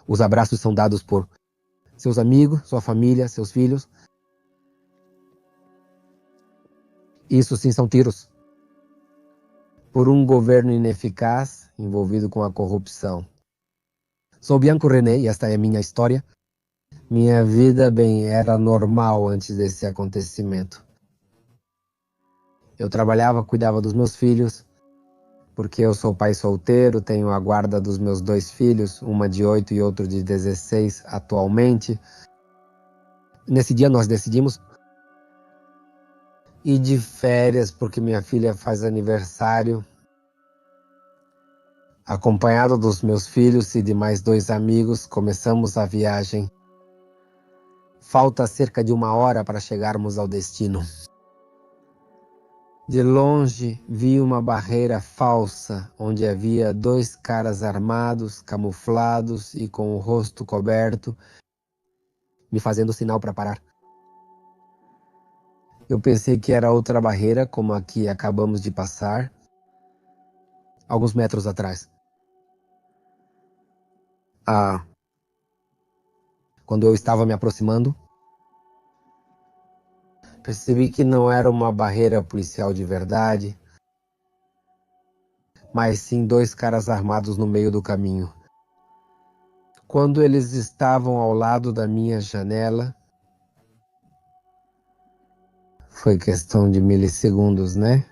Os abraços são dados por seus amigos, sua família, seus filhos. Isso sim são tiros. Por um governo ineficaz, envolvido com a corrupção. Sou Bianco René e esta é minha história. Minha vida, bem, era normal antes desse acontecimento. Eu trabalhava, cuidava dos meus filhos, porque eu sou pai solteiro, tenho a guarda dos meus 2 filhos, uma de 8 e outro de 16 atualmente. Nesse dia nós decidimos ir de férias, porque minha filha faz aniversário, acompanhado dos meus filhos e de mais 2 amigos, começamos a viagem. Falta cerca de 1 hora para chegarmos ao destino. De longe vi uma barreira falsa, onde havia 2 caras armados, camuflados e com o rosto coberto, me fazendo sinal para parar. Eu pensei que era outra barreira, como a que acabamos de passar, alguns metros atrás. Quando eu estava me aproximando, percebi que não era uma barreira policial de verdade, mas sim 2 caras armados no meio do caminho. Quando eles estavam ao lado da minha janela, foi questão de milissegundos, né?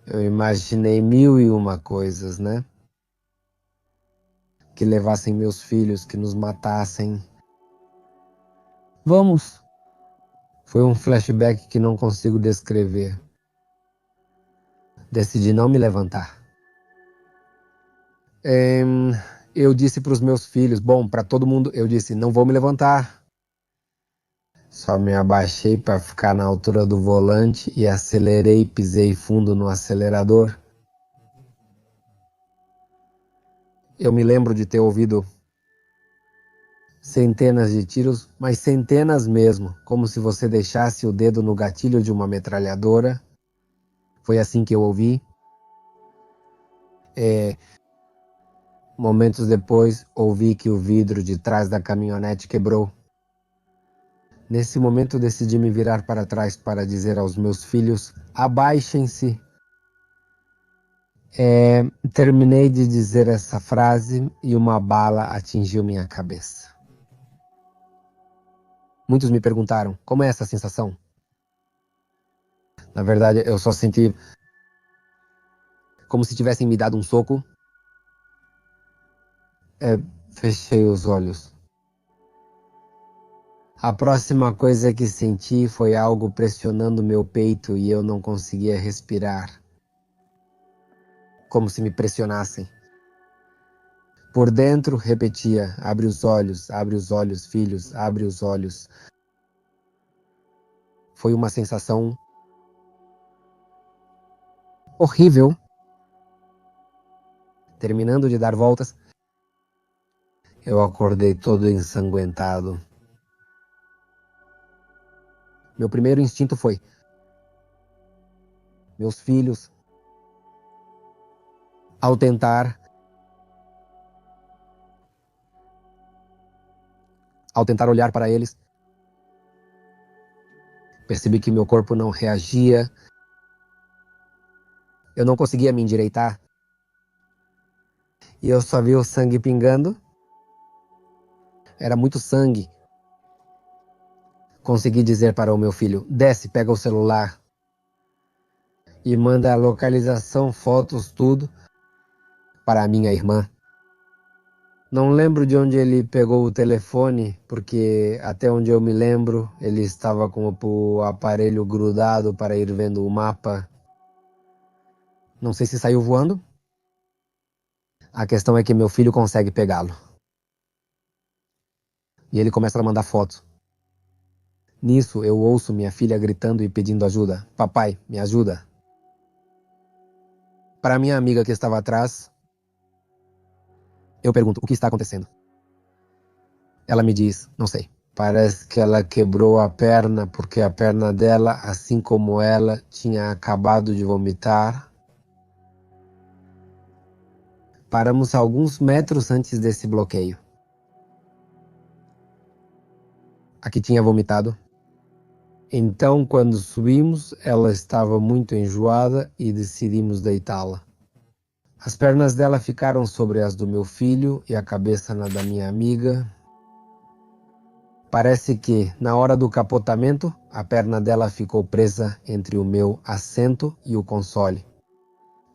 Eu imaginei 1001 coisas, né? Que levassem meus filhos, que nos matassem. Vamos! Foi um flashback que não consigo descrever. Decidi não me levantar. Eu disse para os meus filhos, para todo mundo, eu disse, não vou me levantar. Só me abaixei para ficar na altura do volante e acelerei, pisei fundo no acelerador. Eu me lembro de ter ouvido centenas de tiros, mas centenas mesmo, como se você deixasse o dedo no gatilho de uma metralhadora. Foi assim que eu ouvi. Momentos depois, ouvi que o vidro de trás da caminhonete quebrou. Nesse momento, decidi me virar para trás para dizer aos meus filhos, abaixem-se. Terminei de dizer essa frase e uma bala atingiu minha cabeça. Muitos me perguntaram, como é essa sensação? Na verdade, eu só senti como se tivessem me dado um soco. Fechei os olhos. A próxima coisa que senti foi algo pressionando meu peito e eu não conseguia respirar. Como se me pressionassem. Por dentro, repetia, abre os olhos, filhos, abre os olhos. Foi uma sensação horrível. Terminando de dar voltas, eu acordei todo ensanguentado. Meu primeiro instinto foi, meus filhos, ao tentar olhar para eles, percebi que meu corpo não reagia, eu não conseguia me endireitar, e eu só vi o sangue pingando, era muito sangue. Consegui dizer para o meu filho, desce, pega o celular, e manda a localização, fotos, tudo, para a minha irmã. Não lembro de onde ele pegou o telefone, porque até onde eu me lembro, ele estava com o aparelho grudado para ir vendo o mapa. Não sei se saiu voando. A questão é que meu filho consegue pegá-lo. E ele começa a mandar fotos. Nisso eu ouço minha filha gritando e pedindo ajuda. Papai, me ajuda. Para minha amiga que estava atrás, eu pergunto, o que está acontecendo? Ela me diz, não sei. Parece que ela quebrou a perna, porque a perna dela, assim como ela, tinha acabado de vomitar. Paramos alguns metros antes desse bloqueio. Aqui tinha vomitado. Então, quando subimos, ela estava muito enjoada e decidimos deitá-la. As pernas dela ficaram sobre as do meu filho e a cabeça na da minha amiga. Parece que, na hora do capotamento, a perna dela ficou presa entre o meu assento e o console.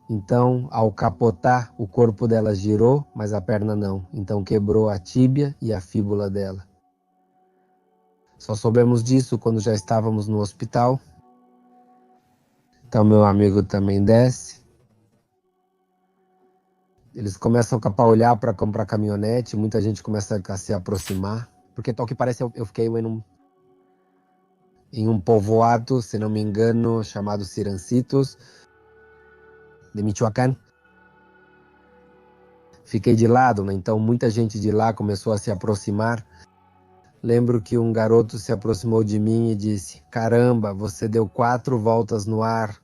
Então, ao capotar, o corpo dela girou, mas a perna não. Então quebrou a tíbia e a fíbula dela. Só soubemos disso quando já estávamos no hospital. Então meu amigo também desce. Eles começam a olhar para comprar caminhonete, muita gente começa a se aproximar. Porque, tal que parece, eu fiquei em um povoado, se não me engano, chamado Sirancitos, de Michoacán. Fiquei de lado, né? Então muita gente de lá começou a se aproximar. Lembro que um garoto se aproximou de mim e disse: "Caramba, você deu 4 voltas no ar."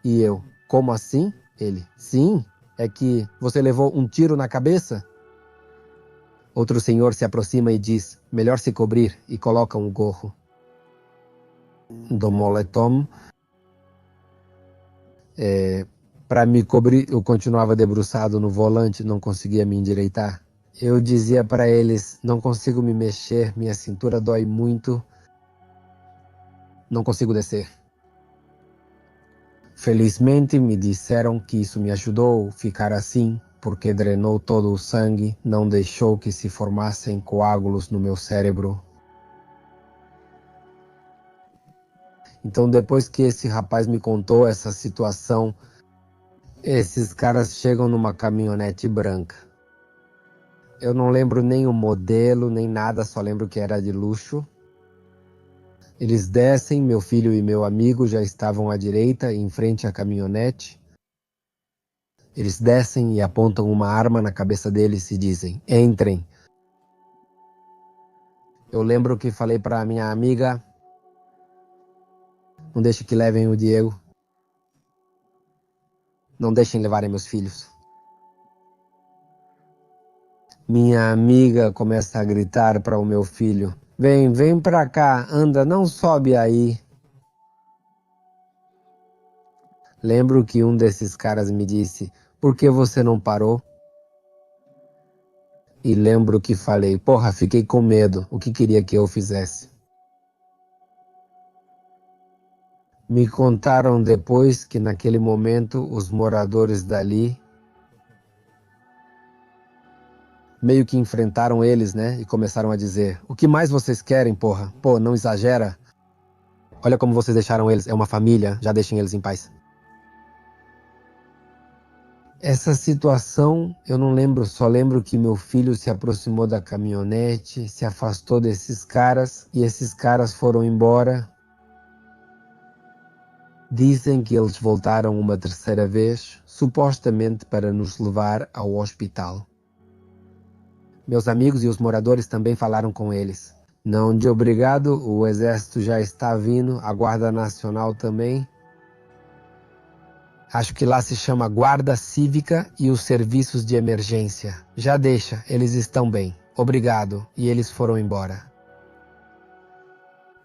E eu: "Como assim?" Ele: "Sim, é que você levou um tiro na cabeça." Outro senhor se aproxima e diz: "Melhor se cobrir", e coloca um gorro do moletom. Para me cobrir, eu continuava debruçado no volante, não conseguia me endireitar. Eu dizia para eles: "Não consigo me mexer, minha cintura dói muito, não consigo descer." Felizmente me disseram que isso me ajudou a ficar assim, porque drenou todo o sangue, não deixou que se formassem coágulos no meu cérebro. Então, depois que esse rapaz me contou essa situação, esses caras chegam numa caminhonete branca. Eu não lembro nem o modelo, nem nada, só lembro que era de luxo. Eles descem, meu filho e meu amigo já estavam à direita, em frente à caminhonete. Eles descem e apontam uma arma na cabeça deles e dizem: "Entrem." Eu lembro que falei para minha amiga: "Não deixe que levem o Diego. Não deixem levarem meus filhos." Minha amiga começa a gritar para o meu filho: "Vem, vem para cá, anda, não sobe aí." Lembro que um desses caras me disse: "Por que você não parou?" E lembro que falei: "Porra, fiquei com medo. O que queria que eu fizesse?" Me contaram depois que naquele momento os moradores dali meio que enfrentaram eles, né? E começaram a dizer: "O que mais vocês querem, porra? Pô, não exagera. Olha como vocês deixaram eles. É uma família. Já deixem eles em paz." Essa situação eu não lembro, só lembro que meu filho se aproximou da caminhonete, se afastou desses caras e esses caras foram embora. Dizem que eles voltaram uma terceira vez, supostamente para nos levar ao hospital. Meus amigos e os moradores também falaram com eles. Não de obrigado, o exército já está vindo, a Guarda Nacional também. Acho que lá se chama Guarda Cívica e os serviços de emergência. Já deixa, eles estão bem. Obrigado. E eles foram embora.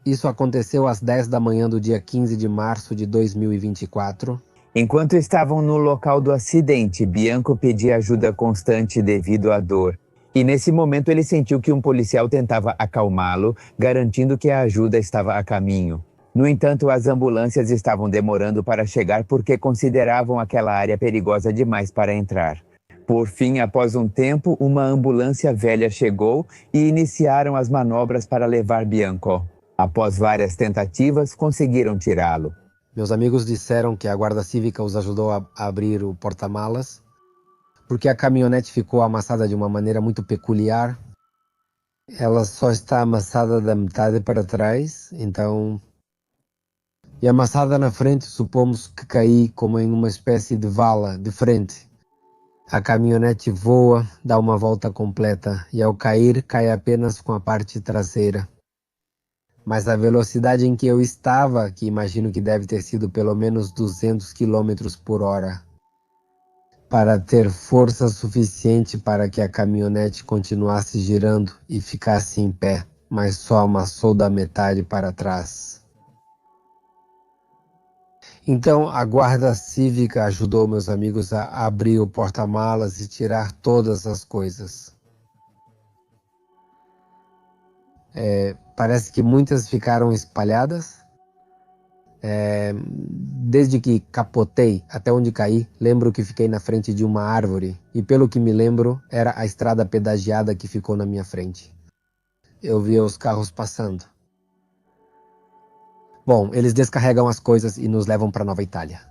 Isso aconteceu às 10 da manhã do dia 15 de março de 2024. Enquanto estavam no local do acidente, Bianco pedia ajuda constante devido à dor. E nesse momento ele sentiu que um policial tentava acalmá-lo, garantindo que a ajuda estava a caminho. No entanto, as ambulâncias estavam demorando para chegar porque consideravam aquela área perigosa demais para entrar. Por fim, após um tempo, uma ambulância velha chegou e iniciaram as manobras para levar Bianco. Após várias tentativas, conseguiram tirá-lo. Meus amigos disseram que a Guarda Cívica os ajudou a abrir o porta-malas, porque a caminhonete ficou amassada de uma maneira muito peculiar. Ela só está amassada da metade para trás, então... E amassada na frente, supomos que caí como em uma espécie de vala de frente. A caminhonete voa, dá uma volta completa, e ao cair, cai apenas com a parte traseira. Mas a velocidade em que eu estava, que imagino que deve ter sido pelo menos 200 km por hora, para ter força suficiente para que a caminhonete continuasse girando e ficasse em pé, mas só amassou da metade para trás. Então a guarda cívica ajudou meus amigos a abrir o porta-malas e tirar todas as coisas. Parece que muitas ficaram espalhadas. Desde que capotei até onde caí, lembro que fiquei na frente de uma árvore e, pelo que me lembro, era a estrada pedagiada que ficou na minha frente. Eu via os carros passando. Bom, eles descarregam as coisas e nos levam para Nova Itália.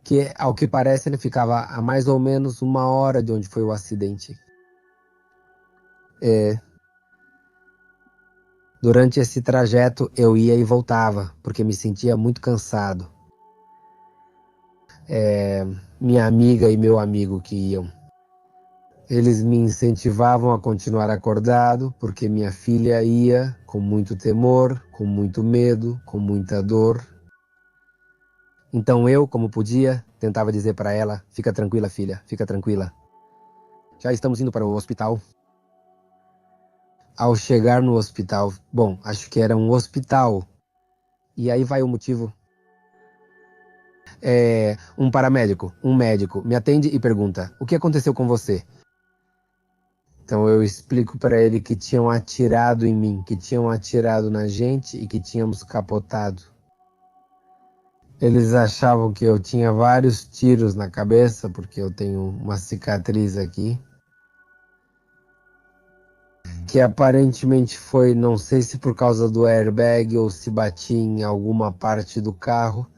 Que, ao que parece, ele ficava a mais ou menos 1 hora de onde foi o acidente. Durante esse trajeto eu ia e voltava, porque me sentia muito cansado. Minha amiga e meu amigo que iam. Eles me incentivavam a continuar acordado, porque minha filha ia com muito temor, com muito medo, com muita dor. Então eu, como podia, tentava dizer para ela: fica tranquila, filha, fica tranquila. Já estamos indo para o hospital. Ao chegar no hospital, bom, acho que era um hospital. E aí vai o motivo. Um paramédico, um médico, me atende e pergunta: o que aconteceu com você? Então eu explico para ele que tinham atirado em mim, que tinham atirado na gente e que tínhamos capotado. Eles achavam que eu tinha vários tiros na cabeça, porque eu tenho uma cicatriz aqui. Que aparentemente foi, não sei se por causa do airbag ou se bati em alguma parte do carro.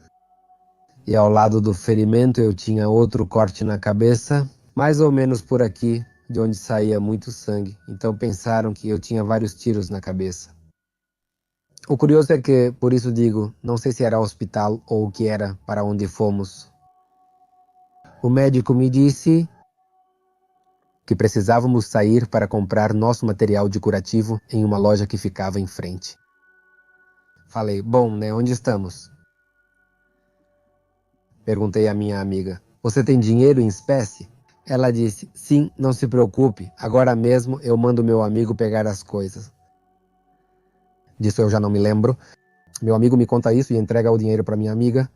E ao lado do ferimento eu tinha outro corte na cabeça, mais ou menos por aqui, de onde saía muito sangue. Então pensaram que eu tinha vários tiros na cabeça. O curioso é que, por isso digo, não sei se era hospital ou o que era para onde fomos. O médico me disse que precisávamos sair para comprar nosso material de curativo em uma loja que ficava em frente. Falei, bom, né, onde estamos? Perguntei à minha amiga, você tem dinheiro em espécie? Ela disse, sim, não se preocupe, agora mesmo eu mando meu amigo pegar as coisas. Disso eu já não me lembro. Meu amigo me conta isso e entrega o dinheiro para minha amiga.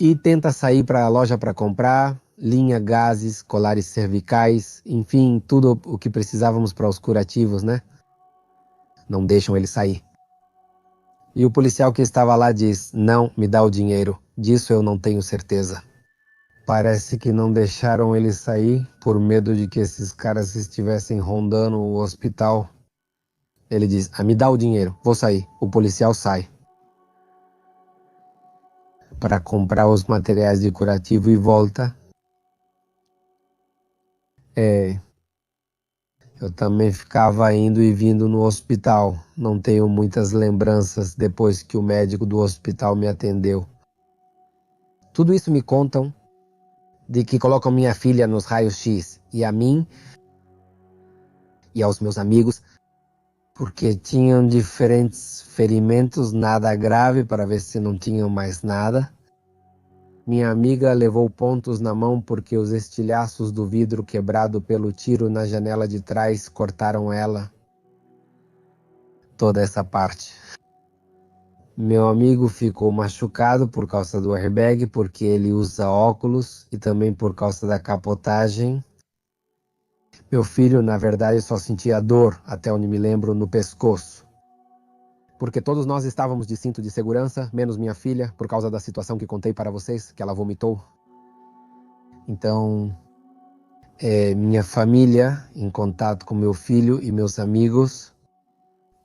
E tenta sair para a loja para comprar linha, gases, colares cervicais, enfim, tudo o que precisávamos para os curativos, né? Não deixam ele sair. E o policial que estava lá diz, não, me dá o dinheiro, disso eu não tenho certeza. Parece que não deixaram ele sair por medo de que esses caras estivessem rondando o hospital. Ele diz, me dá o dinheiro, vou sair. O policial sai para comprar os materiais de curativo e volta. Eu também ficava indo e vindo no hospital. Não tenho muitas lembranças depois que o médico do hospital me atendeu. Tudo isso me contam de que colocam minha filha nos raios-x e a mim e aos meus amigos, porque tinham diferentes ferimentos, nada grave para ver se não tinham mais nada. Minha amiga levou pontos na mão porque os estilhaços do vidro quebrado pelo tiro na janela de trás cortaram ela. Toda essa parte. Meu amigo ficou machucado por causa do airbag, porque ele usa óculos e também por causa da capotagem. Meu filho, na verdade, só sentia dor, até onde me lembro, no pescoço. Porque todos nós estávamos de cinto de segurança, menos minha filha, por causa da situação que contei para vocês, que ela vomitou. Então, minha família, em contato com meu filho e meus amigos,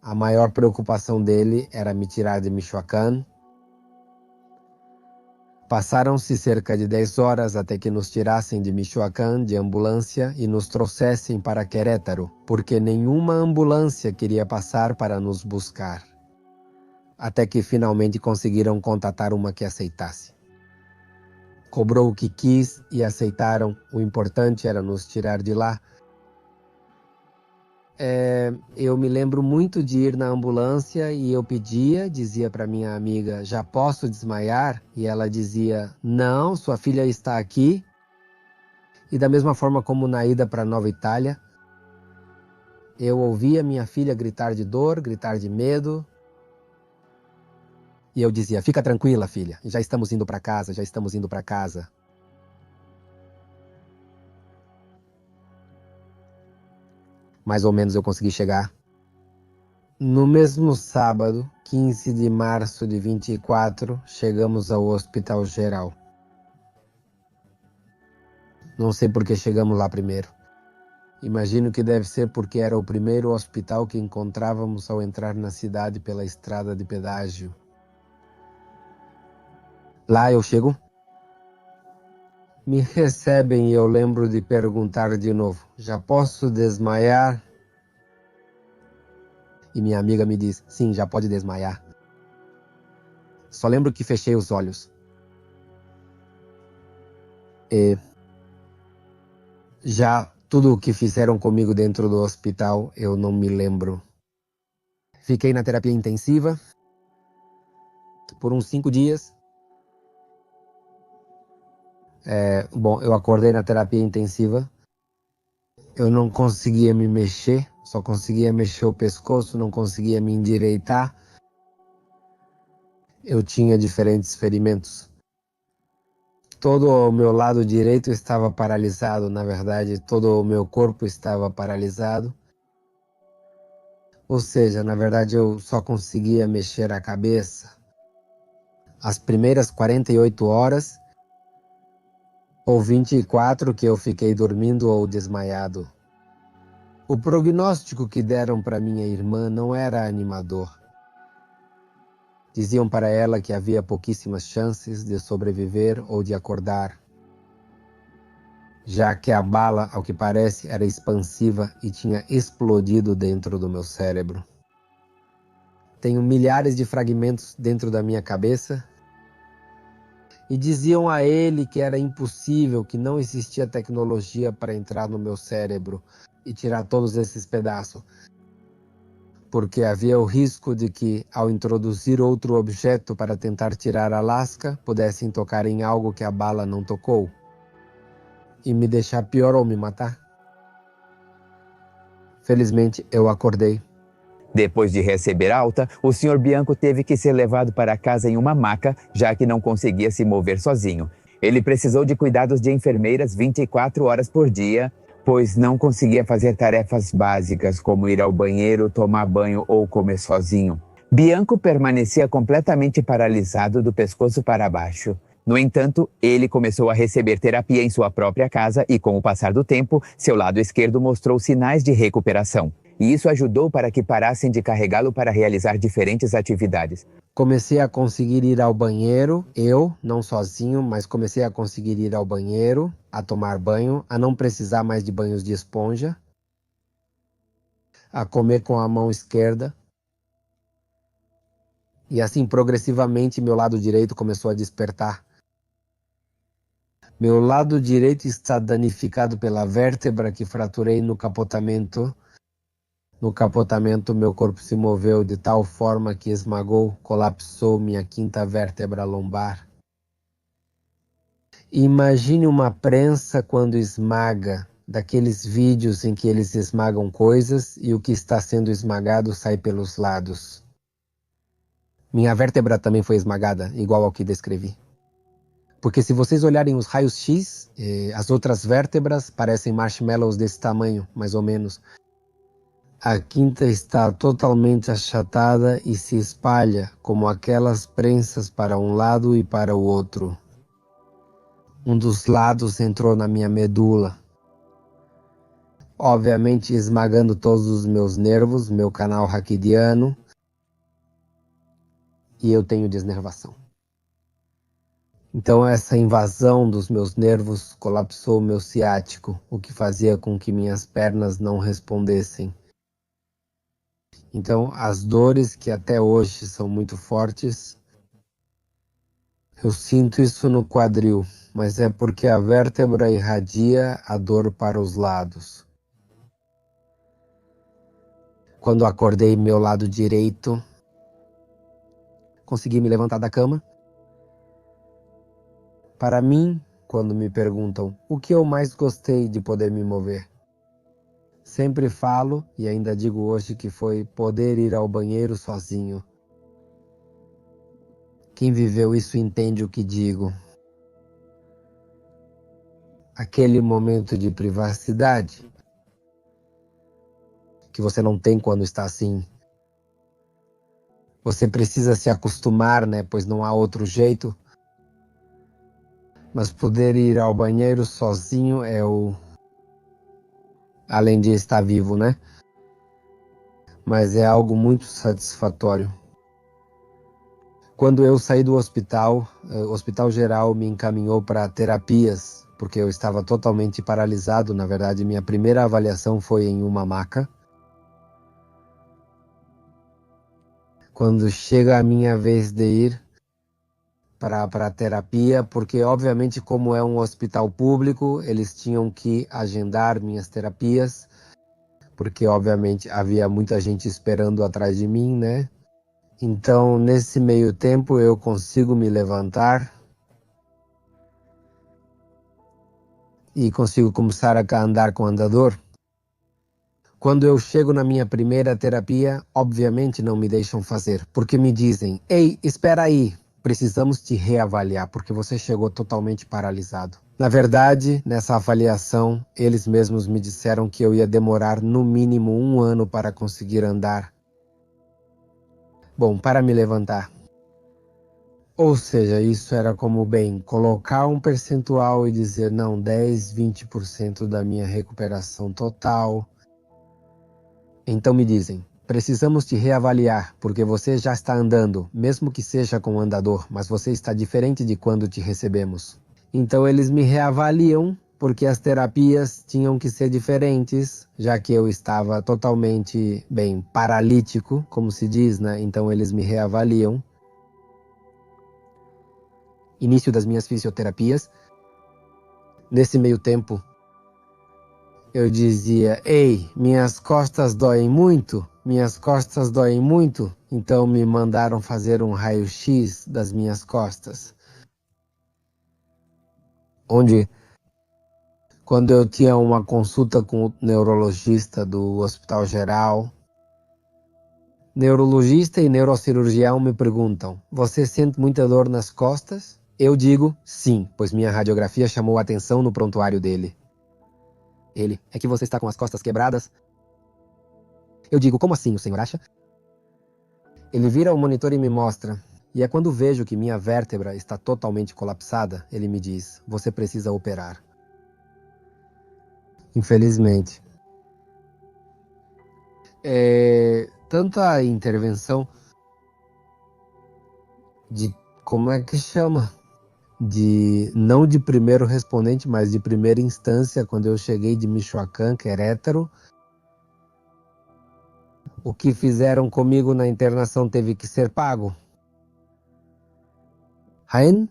a maior preocupação dele era me tirar de Michoacán. Passaram-se cerca de 10 horas até que nos tirassem de Michoacán de ambulância e nos trouxessem para Querétaro, porque nenhuma ambulância queria passar para nos buscar. Até que finalmente conseguiram contatar uma que aceitasse. Cobrou o que quis e aceitaram, o importante era nos tirar de lá. Eu me lembro muito de ir na ambulância e eu dizia para minha amiga, já posso desmaiar? E ela dizia, não, sua filha está aqui. E da mesma forma como na ida para Nova Itália, eu ouvia minha filha gritar de dor, gritar de medo. E eu dizia, fica tranquila, filha, já estamos indo para casa, já estamos indo para casa. Mais ou menos eu consegui chegar. No mesmo sábado, 15 de março de 24, chegamos ao Hospital Geral. Não sei por que chegamos lá primeiro. Imagino que deve ser porque era o primeiro hospital que encontrávamos ao entrar na cidade pela estrada de pedágio. Lá eu chego, me recebem e eu lembro de perguntar de novo, já posso desmaiar? E minha amiga me diz, sim, já pode desmaiar. Só lembro que fechei os olhos. E já tudo o que fizeram comigo dentro do hospital, eu não me lembro. Fiquei na terapia intensiva por uns 5 dias. Eu acordei na terapia intensiva. Eu não conseguia me mexer, só conseguia mexer o pescoço, não conseguia me endireitar. Eu tinha diferentes ferimentos. Todo o meu lado direito estava paralisado, na verdade, todo o meu corpo estava paralisado. Ou seja, na verdade, eu só conseguia mexer a cabeça. As primeiras 48 horas ou 24 que eu fiquei dormindo ou desmaiado. O prognóstico que deram para minha irmã não era animador. Diziam para ela que havia pouquíssimas chances de sobreviver ou de acordar, já que a bala, ao que parece, era expansiva e tinha explodido dentro do meu cérebro. Tenho milhares de fragmentos dentro da minha cabeça e diziam a ele que era impossível, que não existia tecnologia para entrar no meu cérebro e tirar todos esses pedaços, porque havia o risco de que, ao introduzir outro objeto para tentar tirar a lasca, pudessem tocar em algo que a bala não tocou e me deixar pior ou me matar. Felizmente, eu acordei. Depois de receber alta, o Sr. Bianco teve que ser levado para casa em uma maca, já que não conseguia se mover sozinho. Ele precisou de cuidados de enfermeiras 24 horas por dia, pois não conseguia fazer tarefas básicas como ir ao banheiro, tomar banho ou comer sozinho. Bianco permanecia completamente paralisado do pescoço para baixo. No entanto, ele começou a receber terapia em sua própria casa e, com o passar do tempo, seu lado esquerdo mostrou sinais de recuperação. E isso ajudou para que parassem de carregá-lo para realizar diferentes atividades. Comecei a conseguir ir ao banheiro, eu, não sozinho, mas comecei a conseguir ir ao banheiro, a tomar banho, a não precisar mais de banhos de esponja, a comer com a mão esquerda. E assim, progressivamente, meu lado direito começou a despertar. Meu lado direito está danificado pela vértebra que fraturei no capotamento. No capotamento, meu corpo se moveu de tal forma que esmagou, colapsou minha quinta vértebra lombar. Imagine uma prensa quando esmaga, daqueles vídeos em que eles esmagam coisas e o que está sendo esmagado sai pelos lados. Minha vértebra também foi esmagada, igual ao que descrevi. Porque se vocês olharem os raios X, as outras vértebras parecem marshmallows desse tamanho, mais ou menos. A quinta está totalmente achatada e se espalha como aquelas prensas para um lado e para o outro. Um dos lados entrou na minha medula, obviamente esmagando todos os meus nervos, meu canal raquidiano, e eu tenho desnervação. Então essa invasão dos meus nervos colapsou o meu ciático, o que fazia com que minhas pernas não respondessem. Então as dores que até hoje são muito fortes, eu sinto isso no quadril, mas é porque a vértebra irradia a dor para os lados. Quando acordei meu lado direito, consegui me levantar da cama. Para mim, quando me perguntam o que eu mais gostei de poder me mover, sempre falo, e ainda digo hoje, que foi poder ir ao banheiro sozinho. Quem viveu isso entende o que digo. Aquele momento de privacidade que você não tem quando está assim. Você precisa se acostumar, né? Pois não há outro jeito. Mas poder ir ao banheiro sozinho é além de estar vivo, né? Mas é algo muito satisfatório. Quando eu saí do hospital, o Hospital Geral me encaminhou para terapias, porque eu estava totalmente paralisado. Na verdade, minha primeira avaliação foi em uma maca. Quando chega a minha vez de ir para a terapia, porque obviamente como é um hospital público, eles tinham que agendar minhas terapias, porque obviamente havia muita gente esperando atrás de mim, né? Então, nesse meio tempo, eu consigo me levantar e consigo começar a andar com o andador. Quando eu chego na minha primeira terapia, obviamente não me deixam fazer, porque me dizem: "Ei, espera aí, precisamos te reavaliar, porque você chegou totalmente paralisado." Na verdade, nessa avaliação, eles mesmos me disseram que eu ia demorar no mínimo 1 ano para conseguir andar. Bom, para me levantar. Ou seja, isso era como, bem, colocar um percentual e dizer, não, 10, 20% da minha recuperação total. Então me dizem, precisamos te reavaliar, porque você já está andando, mesmo que seja com o andador, mas você está diferente de quando te recebemos. Então eles me reavaliam, porque as terapias tinham que ser diferentes, já que eu estava totalmente, bem, paralítico, como se diz, né? Então eles me reavaliam. Início das minhas fisioterapias. Nesse meio tempo, eu dizia, ei, minhas costas doem muito, minhas costas doem muito. Então me mandaram fazer um raio-x das minhas costas. Onde, quando eu tinha uma consulta com o neurologista do Hospital Geral, neurologista e neurocirurgião me perguntam, você sente muita dor nas costas? Eu digo, sim, pois minha radiografia chamou a atenção no prontuário dele. Ele, é que você está com as costas quebradas? Eu digo, como assim, o senhor acha? Ele vira o monitor e me mostra. E é quando vejo que minha vértebra está totalmente colapsada, ele me diz, você precisa operar. Infelizmente. Tanto a intervenção de, como é que chama? Não de primeiro respondente, mas de primeira instância, quando eu cheguei de Michoacán, Querétaro, o que fizeram comigo na internação teve que ser pago. Rain?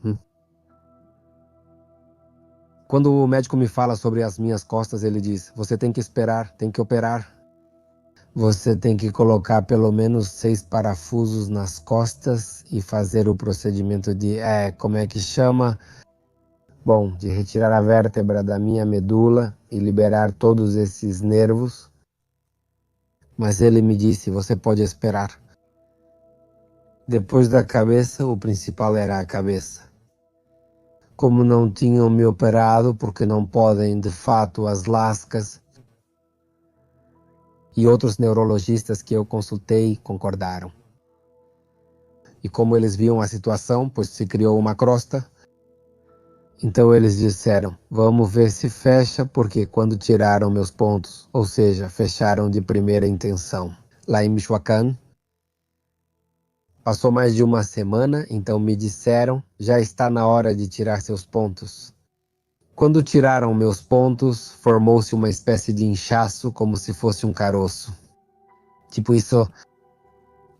Quando o médico me fala sobre as minhas costas, ele diz, você tem que esperar, tem que operar. Você tem que colocar pelo menos 6 parafusos nas costas e fazer o procedimento de, como é que chama? Bom, de retirar a vértebra da minha medula e liberar todos esses nervos. Mas ele me disse, você pode esperar. Depois da cabeça, o principal era a cabeça. Como não tinham me operado, porque não podem de fato as lascas, e outros neurologistas que eu consultei concordaram. E como eles viam a situação, pois se criou uma crosta, então eles disseram, vamos ver se fecha, porque quando tiraram meus pontos, ou seja, fecharam de primeira intenção. Lá em Michoacán, passou mais de uma semana, então me disseram, já está na hora de tirar seus pontos. Quando tiraram meus pontos, formou-se uma espécie de inchaço, como se fosse um caroço. Tipo isso.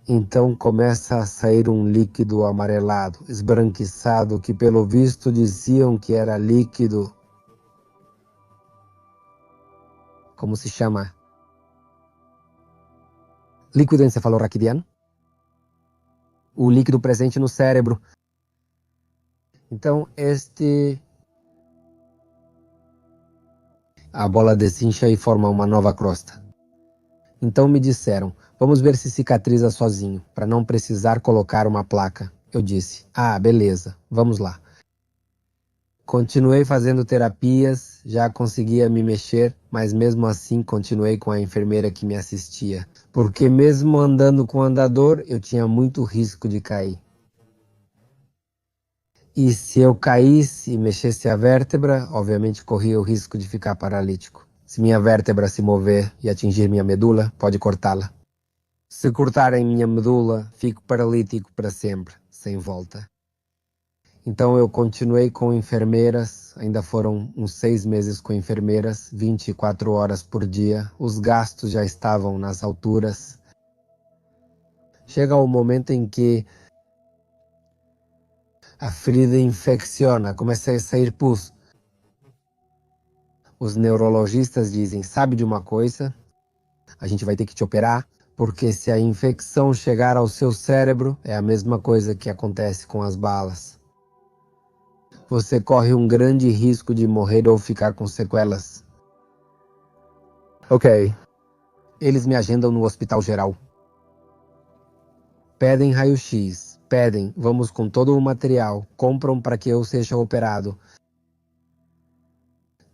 Então começa a sair um líquido amarelado, esbranquiçado, que pelo visto diziam que era líquido. Como se chama? Líquido encefalorraquidiano? O líquido presente no cérebro. Então, a bola desincha e forma uma nova crosta. Então me disseram, vamos ver se cicatriza sozinho, para não precisar colocar uma placa. Eu disse, beleza, vamos lá. Continuei fazendo terapias, já conseguia me mexer, mas mesmo assim continuei com a enfermeira que me assistia. Porque mesmo andando com o andador, eu tinha muito risco de cair. E se eu caísse e mexesse a vértebra, obviamente corria o risco de ficar paralítico. Se minha vértebra se mover e atingir minha medula, pode cortá-la. Se cortarem minha medula, fico paralítico para sempre, sem volta. Então eu continuei com enfermeiras, ainda foram uns 6 meses com enfermeiras, 24 horas por dia. Os gastos já estavam nas alturas. Chega o momento em que a ferida infecciona, começa a sair pus. Os neurologistas dizem, sabe de uma coisa? A gente vai ter que te operar, porque se a infecção chegar ao seu cérebro, é a mesma coisa que acontece com as balas. Você corre um grande risco de morrer ou ficar com sequelas. Ok. Eles me agendam no hospital geral. Pedem raio-x, vamos com todo o material, compram para que eu seja operado.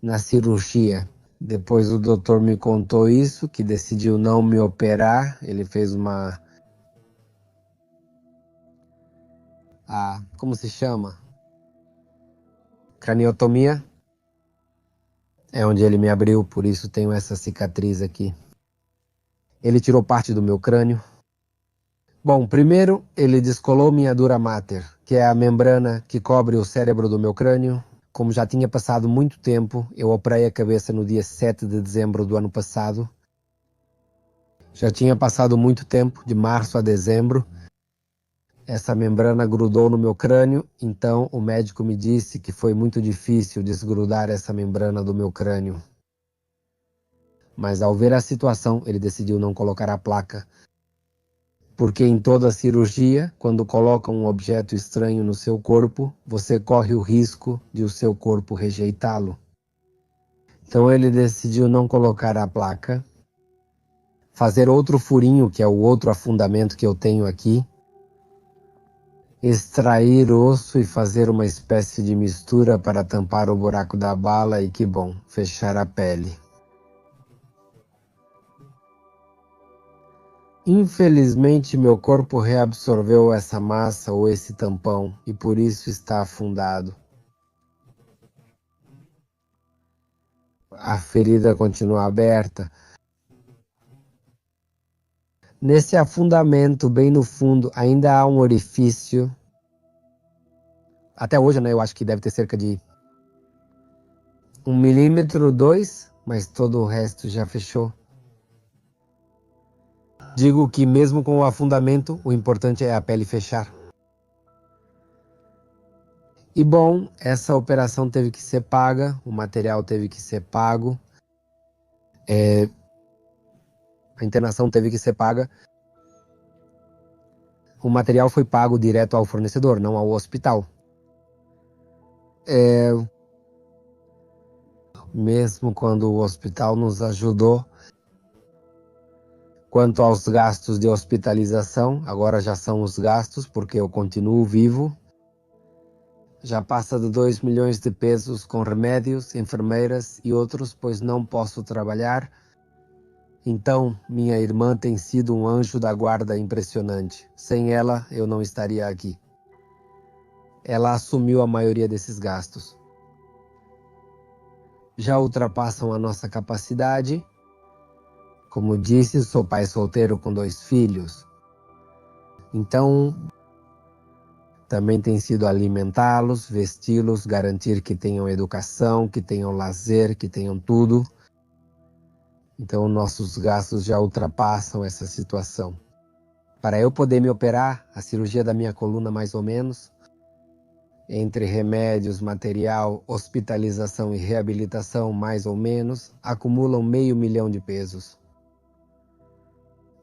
Na cirurgia, depois o doutor me contou isso, que decidiu não me operar, ele fez uma... como se chama? Craniotomia. É onde ele me abriu, por isso tenho essa cicatriz aqui. Ele tirou parte do meu crânio. Bom, primeiro ele descolou minha dura mater, que é a membrana que cobre o cérebro do meu crânio. Como já tinha passado muito tempo, eu operei a cabeça no dia 7 de dezembro do ano passado. Já tinha passado muito tempo, de março a dezembro. Essa membrana grudou no meu crânio, então o médico me disse que foi muito difícil desgrudar essa membrana do meu crânio. Mas ao ver a situação, ele decidiu não colocar a placa. Porque em toda cirurgia, quando colocam um objeto estranho no seu corpo, você corre o risco de o seu corpo rejeitá-lo. Então ele decidiu não colocar a placa, fazer outro furinho, que é o outro afundamento que eu tenho aqui, extrair o osso e fazer uma espécie de mistura para tampar o buraco da bala e, que bom, fechar a pele. Infelizmente, meu corpo reabsorveu essa massa ou esse tampão e por isso está afundado. A ferida continua aberta. Nesse afundamento, bem no fundo, ainda há um orifício. Até hoje, eu acho que deve ter cerca de 1 milímetro, 2, mas todo o resto já fechou. Digo que mesmo com o afundamento, o importante é a pele fechar. E bom, essa operação teve que ser paga, o material teve que ser pago, a internação teve que ser paga. O material foi pago direto ao fornecedor, não ao hospital. Mesmo quando o hospital nos ajudou, quanto aos gastos de hospitalização, agora já são os gastos, porque eu continuo vivo. Já passa de 2 milhões de pesos com remédios, enfermeiras e outros, pois não posso trabalhar. Então, minha irmã tem sido um anjo da guarda impressionante. Sem ela, eu não estaria aqui. Ela assumiu a maioria desses gastos. Já ultrapassam a nossa capacidade. Como disse, sou pai solteiro com 2 filhos. Então, também tem sido alimentá-los, vesti-los, garantir que tenham educação, que tenham lazer, que tenham tudo. Então, nossos gastos já ultrapassam essa situação. Para eu poder me operar, a cirurgia da minha coluna mais ou menos, entre remédios, material, hospitalização e reabilitação mais ou menos, acumulam 500 mil de pesos.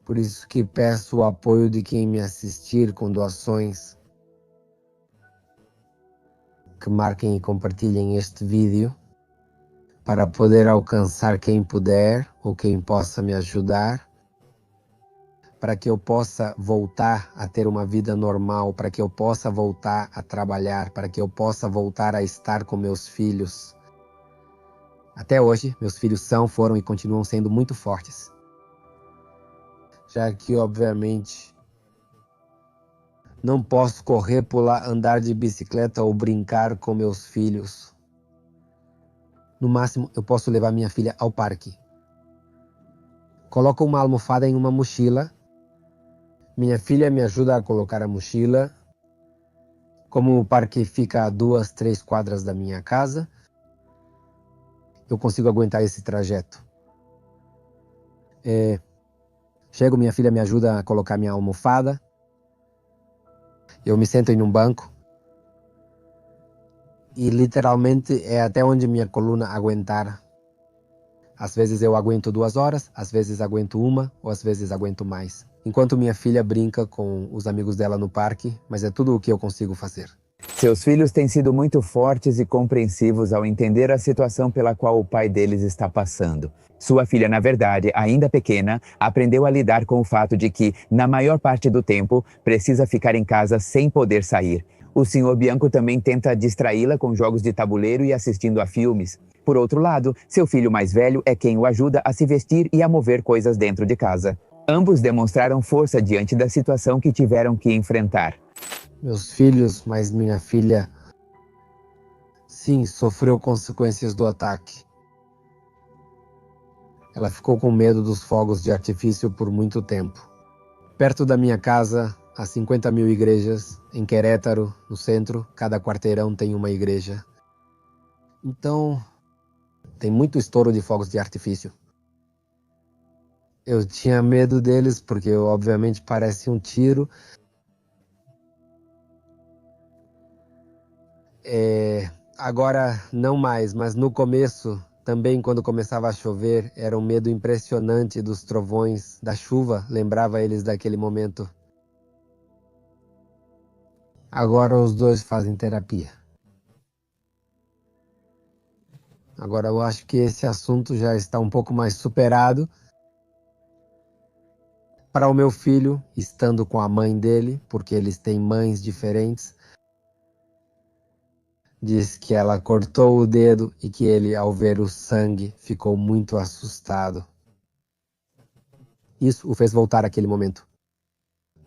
Por isso que peço o apoio de quem me assistir com doações, que marquem e compartilhem este vídeo para poder alcançar quem puder ou quem possa me ajudar, para que eu possa voltar a ter uma vida normal, para que eu possa voltar a trabalhar, para que eu possa voltar a estar com meus filhos. Até hoje, meus filhos foram e continuam sendo muito fortes. Já que, obviamente, não posso correr, pular, andar de bicicleta ou brincar com meus filhos. No máximo, eu posso levar minha filha ao parque. Coloco uma almofada em uma mochila. Minha filha me ajuda a colocar a mochila. Como o parque fica a 2, 3 quadras da minha casa, eu consigo aguentar esse trajeto. Chego, minha filha me ajuda a colocar minha almofada. Eu me sento em um banco. E literalmente é até onde minha coluna aguentar. Às vezes eu aguento 2 horas, às vezes aguento 1, ou às vezes aguento mais. Enquanto minha filha brinca com os amigos dela no parque, mas é tudo o que eu consigo fazer. Seus filhos têm sido muito fortes e compreensivos ao entender a situação pela qual o pai deles está passando. Sua filha, na verdade, ainda pequena, aprendeu a lidar com o fato de que, na maior parte do tempo, precisa ficar em casa sem poder sair. O Sr. Bianco também tenta distraí-la com jogos de tabuleiro e assistindo a filmes. Por outro lado, seu filho mais velho é quem o ajuda a se vestir e a mover coisas dentro de casa. Ambos demonstraram força diante da situação que tiveram que enfrentar. Meus filhos, mas minha filha, sim, sofreu consequências do ataque. Ela ficou com medo dos fogos de artifício por muito tempo. Perto da minha casa, há 50 mil igrejas. Em Querétaro, no centro, cada quarteirão tem uma igreja. Então, tem muito estouro de fogos de artifício. Eu tinha medo deles porque, obviamente, parece um tiro. Agora não mais, mas no começo, também quando começava a chover, era um medo impressionante dos trovões, da chuva, lembrava eles daquele momento. Agora os dois fazem terapia. Agora eu acho que esse assunto já está um pouco mais superado. Para o meu filho, estando com a mãe dele, porque eles têm mães diferentes, diz que ela cortou o dedo e que ele, ao ver o sangue, ficou muito assustado. Isso o fez voltar àquele momento.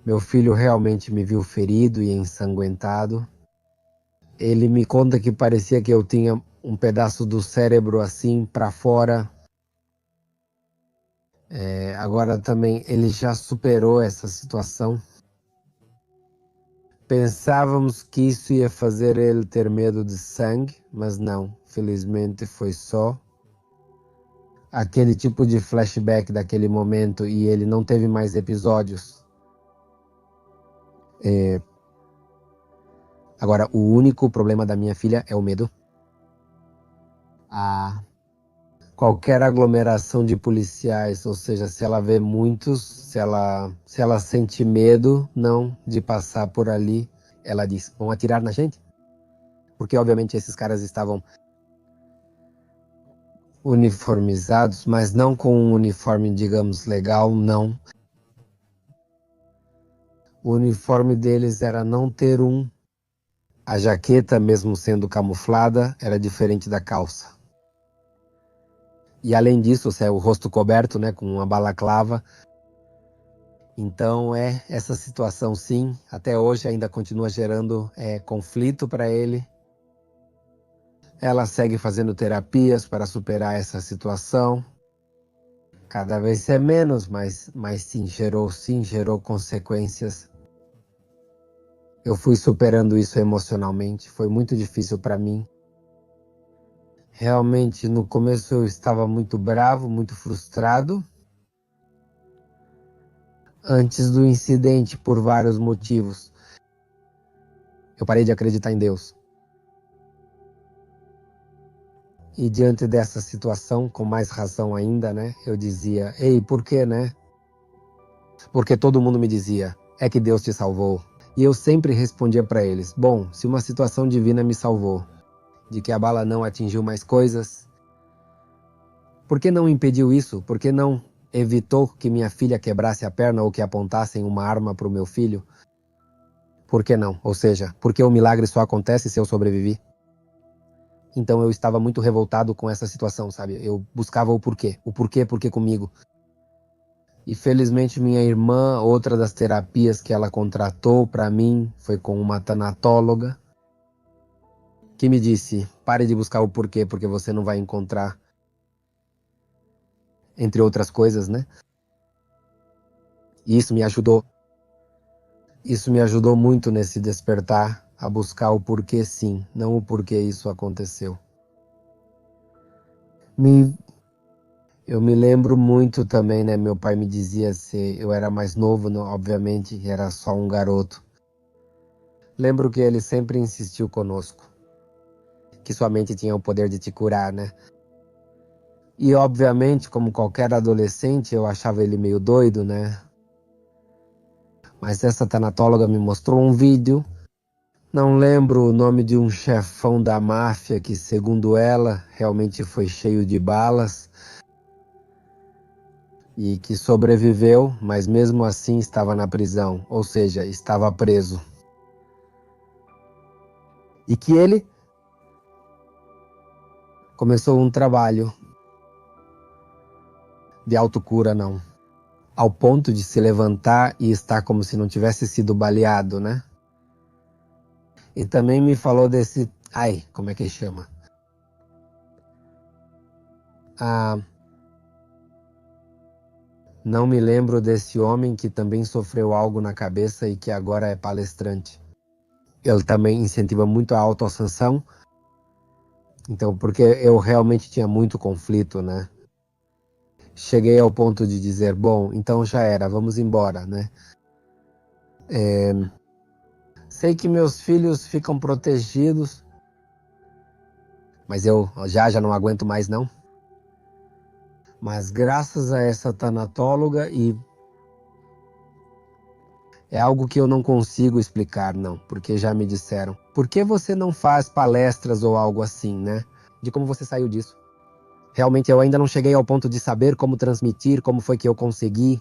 Meu filho realmente me viu ferido e ensanguentado. Ele me conta que parecia que eu tinha um pedaço do cérebro assim para fora. Agora também ele já superou essa situação. Pensávamos que isso ia fazer ele ter medo de sangue, mas não. Felizmente foi só aquele tipo de flashback daquele momento e ele não teve mais episódios. Agora, o único problema da minha filha é o medo. Qualquer aglomeração de policiais, ou seja, se ela vê muitos, se ela sente medo, não, de passar por ali, ela diz, vão atirar na gente? Porque obviamente esses caras estavam uniformizados, mas não com um uniforme, digamos, legal, não. O uniforme deles era não ter a jaqueta, mesmo sendo camuflada, era diferente da calça. E além disso, o rosto coberto, né, com uma balaclava. Então essa situação, sim, até hoje ainda continua gerando conflito para ele. Ela segue fazendo terapias para superar essa situação. Cada vez é menos, mas sim, gerou consequências. Eu fui superando isso emocionalmente, foi muito difícil para mim. Realmente, no começo eu estava muito bravo, muito frustrado. Antes do incidente, por vários motivos, eu parei de acreditar em Deus. E diante dessa situação, com mais razão ainda, né? Eu dizia, ei, por quê, né? Porque todo mundo me dizia, é que Deus te salvou. E eu sempre respondia para eles, bom, se uma situação divina me salvou, de que a bala não atingiu mais coisas, por que não impediu isso? Por que não evitou que minha filha quebrasse a perna ou que apontassem uma arma para o meu filho? Por que não? Ou seja, por que o milagre só acontece se eu sobrevivi? Então eu estava muito revoltado com essa situação, sabe? Eu buscava o porquê. O porquê, porque comigo. E felizmente minha irmã, outra das terapias que ela contratou para mim, foi com uma tanatóloga, que me disse, pare de buscar o porquê, porque você não vai encontrar, entre outras coisas, né? E isso me ajudou. Isso me ajudou muito nesse despertar, a buscar o porquê sim, não o porquê isso aconteceu. Eu me lembro muito também, né? Meu pai me dizia se eu era mais novo, obviamente, era só um garoto. Lembro que ele sempre insistiu conosco, que sua mente tinha o poder de te curar, né? E obviamente, como qualquer adolescente, eu achava ele meio doido, né? Mas essa tanatóloga me mostrou um vídeo, não lembro o nome de um chefão da máfia que, segundo ela, realmente foi cheio de balas e que sobreviveu, mas mesmo assim estava na prisão, ou seja, estava preso. E que ele começou um trabalho de autocura, não, ao ponto de se levantar e estar como se não tivesse sido baleado, né? E também me falou desse, como é que chama? Não me lembro desse homem que também sofreu algo na cabeça e que agora é palestrante. Ele também incentiva muito a autoascensão. Então, porque eu realmente tinha muito conflito, né? Cheguei ao ponto de dizer, bom, então já era, vamos embora, né? Sei que meus filhos ficam protegidos, mas eu já não aguento mais não. Mas graças a essa tanatóloga e é algo que eu não consigo explicar, não, porque já me disseram. Por que você não faz palestras ou algo assim, né? De como você saiu disso. Realmente eu ainda não cheguei ao ponto de saber como transmitir, como foi que eu consegui.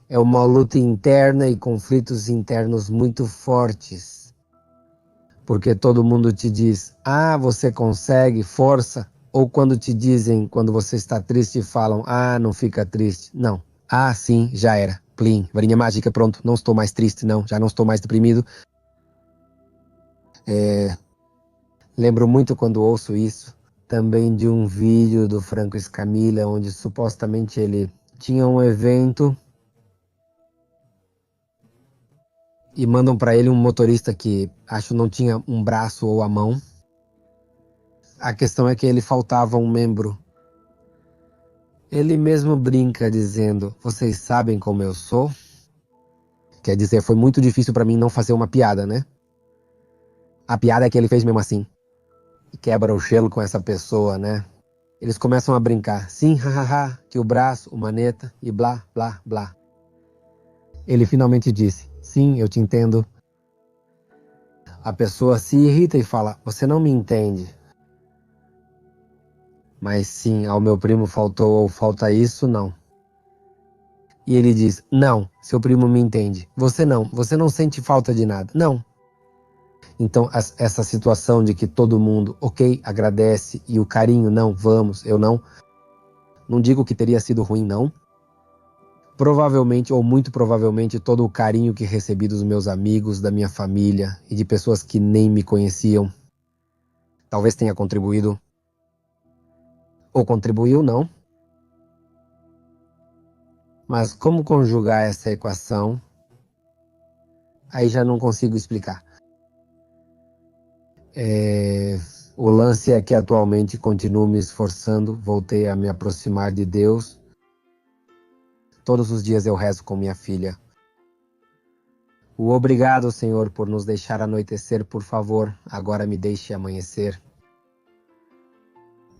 É uma luta interna e conflitos internos muito fortes. Porque todo mundo te diz, você consegue, força. Ou quando te dizem, quando você está triste, falam, não fica triste. Não. Sim, já era. Plim, varinha mágica, pronto. Não estou mais triste, não. Já não estou mais deprimido. Lembro muito quando ouço isso. Também de um vídeo do Franco Escamilla, onde supostamente ele tinha um evento e mandam para ele um motorista que acho não tinha um braço ou a mão. A questão é que ele faltava um membro. Ele mesmo brinca dizendo, vocês sabem como eu sou? Quer dizer, foi muito difícil para mim não fazer uma piada, né? A piada é que ele fez mesmo assim. E quebra o gelo com essa pessoa, né? Eles começam a brincar. Sim, hahaha, que o braço, o maneta e blá, blá, blá. Ele finalmente disse, sim, eu te entendo. A pessoa se irrita e fala, você não me entende. Mas sim, ao meu primo faltou ou falta isso, não. E ele diz, não, seu primo me entende. Você não sente falta de nada. Não. Então, essa situação de que todo mundo, ok, agradece, e o carinho, não, vamos, eu não. Não digo que teria sido ruim, não. Provavelmente, ou muito provavelmente, todo o carinho que recebi dos meus amigos, da minha família e de pessoas que nem me conheciam, talvez tenha contribuído. Ou contribuiu, não. Mas como conjugar essa equação, aí já não consigo explicar. O lance é que atualmente continuo me esforçando, voltei a me aproximar de Deus. Todos os dias eu rezo com minha filha. O obrigado, Senhor, por nos deixar anoitecer, por favor, agora me deixe amanhecer.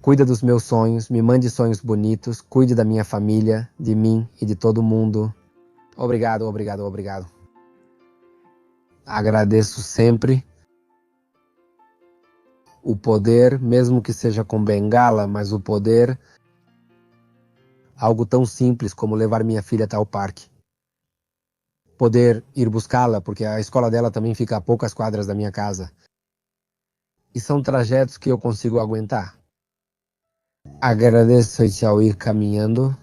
Cuida dos meus sonhos, me mande sonhos bonitos, cuide da minha família, de mim e de todo mundo. Obrigado, obrigado, obrigado. Agradeço sempre o poder, mesmo que seja com bengala, mas o poder, algo tão simples como levar minha filha até o parque. Poder ir buscá-la, porque a escola dela também fica a poucas quadras da minha casa. E são trajetos que eu consigo aguentar. Agradeço-te ao ir caminhando.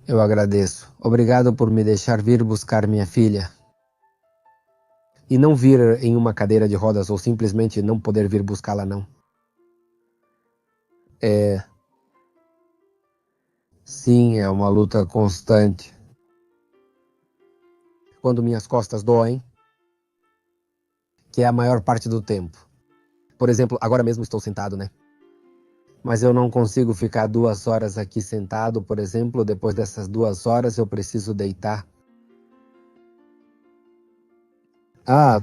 Eu agradeço. Obrigado por me deixar vir buscar minha filha. E não vir em uma cadeira de rodas ou simplesmente não poder vir buscá-la, não. Sim, é uma luta constante. Quando minhas costas doem, que é a maior parte do tempo. Por exemplo, agora mesmo estou sentado, né? Mas eu não consigo ficar 2 horas aqui sentado, por exemplo. Depois dessas 2 horas eu preciso deitar. Ah,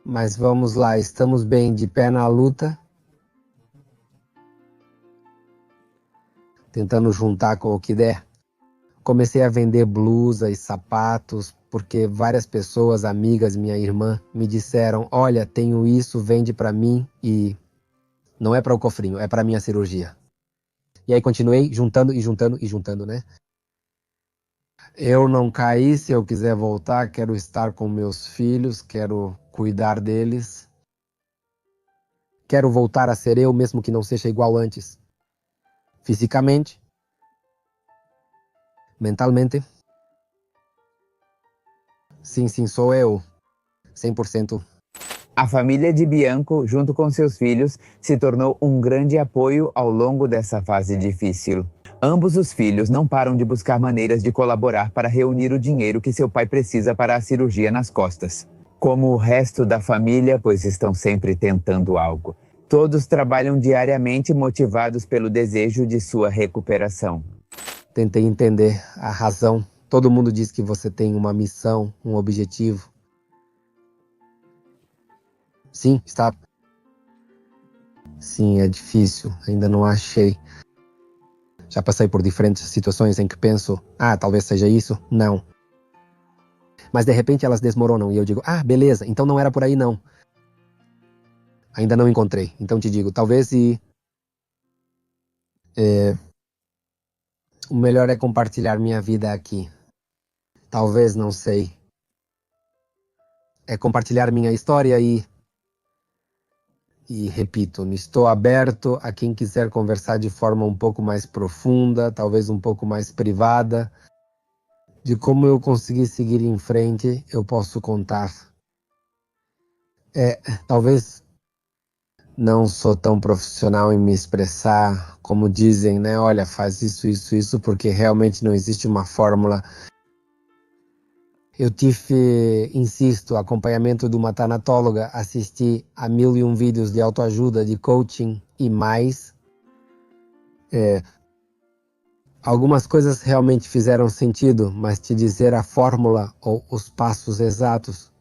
mas vamos lá, estamos bem de pé na luta, tentando juntar com o que der. Comecei a vender blusa e sapatos, porque várias pessoas, amigas, minha irmã, me disseram, olha, tenho isso, vende pra mim, e não é para o cofrinho, é pra minha cirurgia. E aí continuei juntando e juntando e juntando, né? Eu não caí, se eu quiser voltar, quero estar com meus filhos, quero cuidar deles. Quero voltar a ser eu, mesmo que não seja igual antes. Fisicamente, mentalmente. Sim, sim, sou eu. 100%. A família de Bianco, junto com seus filhos, se tornou um grande apoio ao longo dessa fase difícil. Ambos os filhos não param de buscar maneiras de colaborar para reunir o dinheiro que seu pai precisa para a cirurgia nas costas. Como o resto da família, pois estão sempre tentando algo. Todos trabalham diariamente motivados pelo desejo de sua recuperação. Tentei entender a razão. Todo mundo diz que você tem uma missão, um objetivo. Sim, está. Sim, é difícil. Ainda não achei. Já passei por diferentes situações em que penso, talvez seja isso. Não. Mas de repente elas desmoronam e eu digo, beleza, então não era por aí não. Ainda não encontrei. Então te digo, talvez o melhor é compartilhar minha vida aqui. Talvez, não sei. É compartilhar minha história e repito, estou aberto a quem quiser conversar de forma um pouco mais profunda, talvez um pouco mais privada, de como eu consegui seguir em frente, eu posso contar. Talvez não sou tão profissional em me expressar, como dizem, né? Olha, faz isso, isso, isso, porque realmente não existe uma fórmula. Eu tive, insisto, acompanhamento de uma tanatóloga, assisti a 1001 vídeos de autoajuda, de coaching e mais. Algumas coisas realmente fizeram sentido, mas te dizer a fórmula ou os passos exatos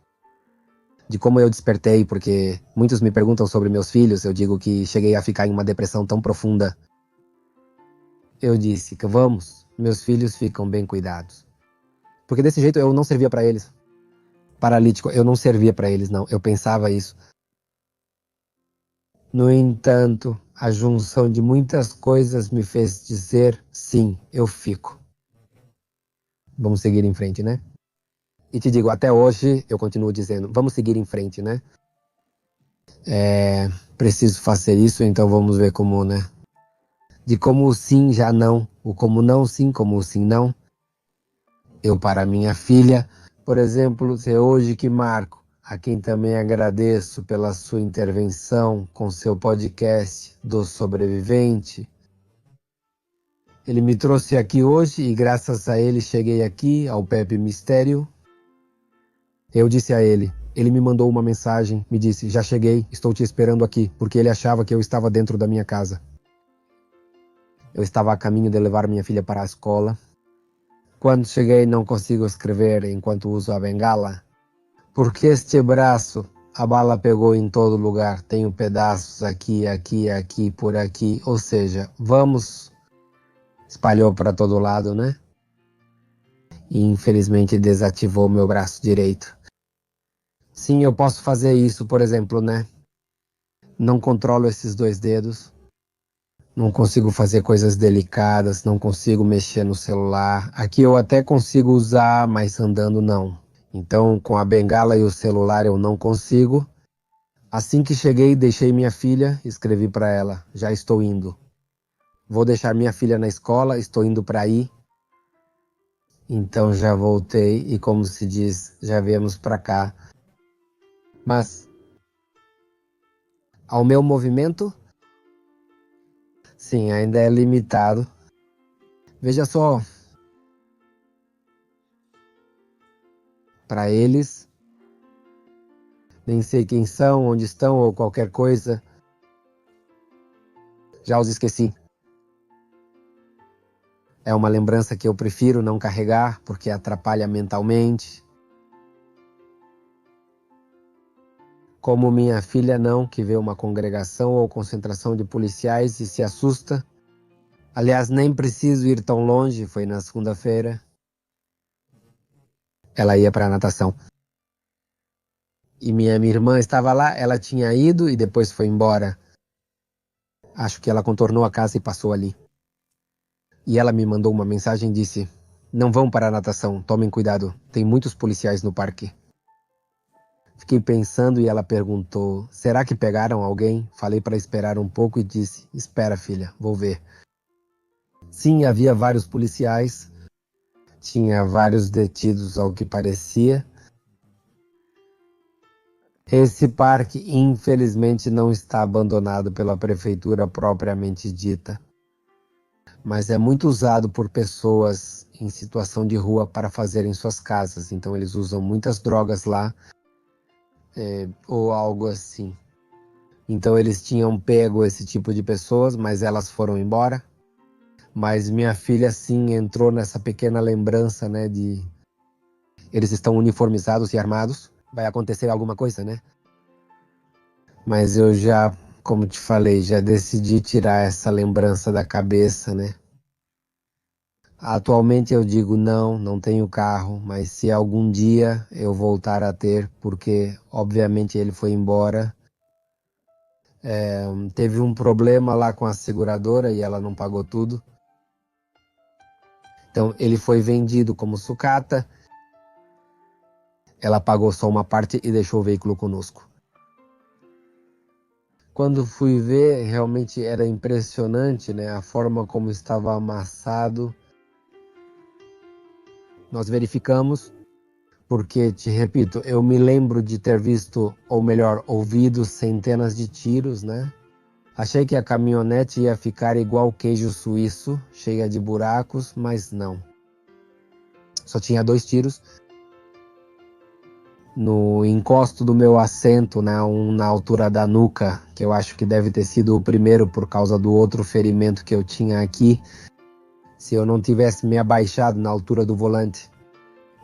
de como eu despertei, porque muitos me perguntam sobre meus filhos, eu digo que cheguei a ficar em uma depressão tão profunda. Eu disse que meus filhos ficam bem cuidados. Porque desse jeito eu não servia para eles. Paralítico, eu não servia para eles, não. Eu pensava isso. No entanto, a junção de muitas coisas me fez dizer, sim, eu fico. Vamos seguir em frente, né? E te digo, até hoje eu continuo dizendo, vamos seguir em frente, né? Preciso fazer isso, então vamos ver como, né? De como o sim já não, o como não sim, como o sim não. Eu para minha filha, por exemplo, é hoje que marco, a quem também agradeço pela sua intervenção com seu podcast do Sobrevivente. Ele me trouxe aqui hoje e graças a ele cheguei aqui, ao Pepe Mistério. Eu disse a ele, ele me mandou uma mensagem, me disse, já cheguei, estou te esperando aqui, porque ele achava que eu estava dentro da minha casa. Eu estava a caminho de levar minha filha para a escola. Quando cheguei não consigo escrever enquanto uso a bengala, porque este braço, a bala pegou em todo lugar, tenho pedaços aqui, aqui, aqui, por aqui, ou seja, vamos espalhou para todo lado, né? E infelizmente desativou meu braço direito. Sim, eu posso fazer isso, por exemplo, né? Não controlo esses 2 dedos. Não consigo fazer coisas delicadas, não consigo mexer no celular. Aqui eu até consigo usar, mas andando não. Então, com a bengala e o celular eu não consigo. Assim que cheguei, deixei minha filha, escrevi para ela: já estou indo. Vou deixar minha filha na escola, estou indo para aí. Então já voltei e, como se diz, já viemos para cá. Mas ao meu movimento, sim, ainda é limitado. Veja só, para eles, nem sei quem são, onde estão ou qualquer coisa, já os esqueci. É uma lembrança que eu prefiro não carregar porque atrapalha mentalmente. Como minha filha não, que vê uma congregação ou concentração de policiais e se assusta. Aliás, nem preciso ir tão longe, foi na segunda-feira. Ela ia para a natação. E minha irmã estava lá, ela tinha ido e depois foi embora. Acho que ela contornou a casa e passou ali. E ela me mandou uma mensagem e disse: não vão para a natação, tomem cuidado, tem muitos policiais no parque. Fiquei pensando e ela perguntou: será que pegaram alguém? Falei para esperar um pouco e disse: espera, filha, vou ver. Sim, havia vários policiais, tinha vários detidos ao que parecia. Esse parque, infelizmente, não está abandonado pela prefeitura propriamente dita, mas é muito usado por pessoas em situação de rua para fazerem suas casas. Então eles usam muitas drogas lá, ou algo assim. Então eles tinham pego esse tipo de pessoas, mas elas foram embora. Mas minha filha sim entrou nessa pequena lembrança, né, de eles estão uniformizados e armados, vai acontecer alguma coisa, né? Mas eu já, como te falei, já decidi tirar essa lembrança da cabeça, né? Atualmente eu digo não, não tenho carro, mas se algum dia eu voltar a ter, porque obviamente ele foi embora, teve um problema lá com a seguradora e ela não pagou tudo. Então ele foi vendido como sucata, ela pagou só uma parte e deixou o veículo conosco. Quando fui ver, realmente era impressionante, né? A forma como estava amassado. Nós verificamos, porque, te repito, eu me lembro de ter visto, ou melhor, ouvido centenas de tiros, né? Achei que a caminhonete ia ficar igual queijo suíço, cheia de buracos, mas não. Só tinha 2 tiros. No encosto do meu assento, né, um na altura da nuca, que eu acho que deve ter sido o primeiro por causa do outro ferimento que eu tinha aqui. Se eu não tivesse me abaixado na altura do volante,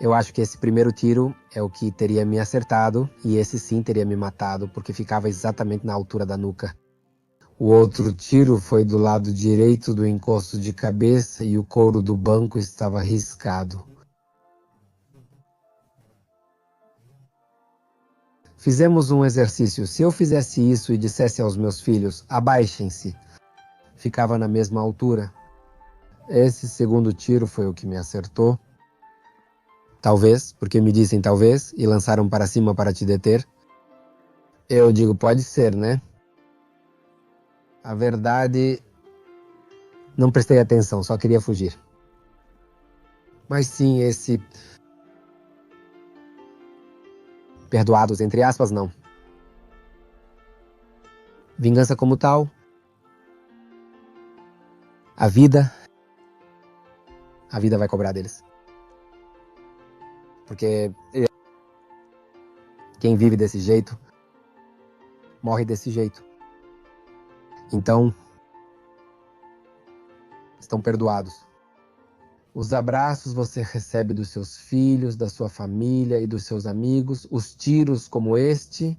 eu acho que esse primeiro tiro é o que teria me acertado e esse sim teria me matado, porque ficava exatamente na altura da nuca. O outro tiro foi do lado direito do encosto de cabeça e o couro do banco estava riscado. Fizemos um exercício. Se eu fizesse isso e dissesse aos meus filhos, abaixem-se, ficava na mesma altura. Esse segundo tiro foi o que me acertou. Talvez, porque me dizem talvez e lançaram para cima para te deter. Eu digo, pode ser, né? A verdade, não prestei atenção, só queria fugir. Mas sim, esse perdoados, entre aspas, não. Vingança como tal, a vida vai cobrar deles. Porque quem vive desse jeito, morre desse jeito. Então, estão perdoados. Os abraços você recebe dos seus filhos, da sua família e dos seus amigos. Os tiros como este,